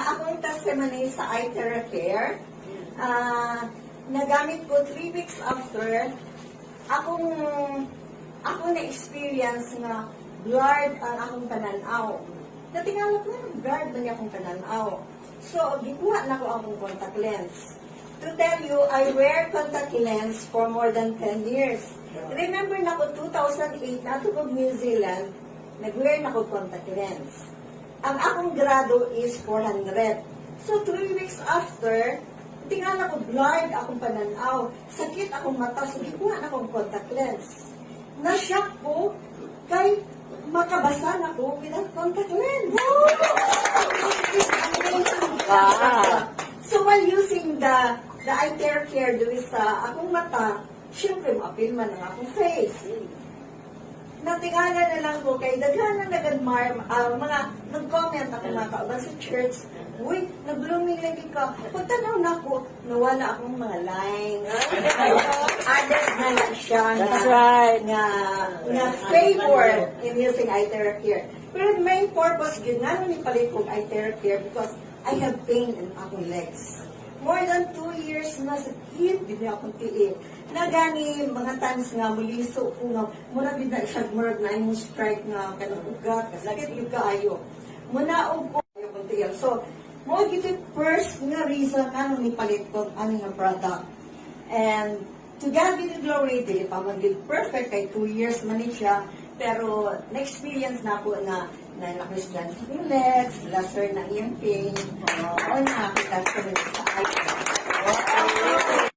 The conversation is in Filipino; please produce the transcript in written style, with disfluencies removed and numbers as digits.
Akong testimony sa iTeracare. Nagamit ko 3 weeks after, akong na-experience na blurred ang akong pananaw. Natingala ko na blurred na niya akong pananaw. So, gikuha na ko akong contact lens. To tell you, I wear contact lens for more than 10 years. Remember na ko, 2008, nato ko New Zealand, nag-wear na ko contact lens. Ang akong grado is 400. So, 3 weeks after, tingnan ako blind akong pananaw. Sakit akong mata, so gikuha na akong contact lens. Na-shock ko, kay makabasa na ko without contact lens. So, while using the iTeracare doon sa akong mata, syempre, ma-appeal man ang akong face. Natingala na lang ko kay daghan na nag-admire, mga nag-comment ako mga kauban sa church, uy, nag-blooming lagi ka. Pagtanaw na ako, nawala akong mga lines. Added na lang siya na favor in using iTeracare. Pero main purpose, yun nga ni palit kong iTeracare because I have pain in akong legs. More than 2 years na sakit, hindi akong tiil. Nagani, mga times nga, muliso ko nga, muna din na siya, murag na yung strike nga, kanang ugat, kasakit yung kaayo. Muna ko yung tiil. So, mo gito first nga reason, ano ni palit ko, ano nga product. And, to God be the glory, dili pa man din perfect, kay 2 years man siya, pero na-experience na po na nakwisdan sa yung legs, lesser na iyang pain, o nakakita sa iPhone.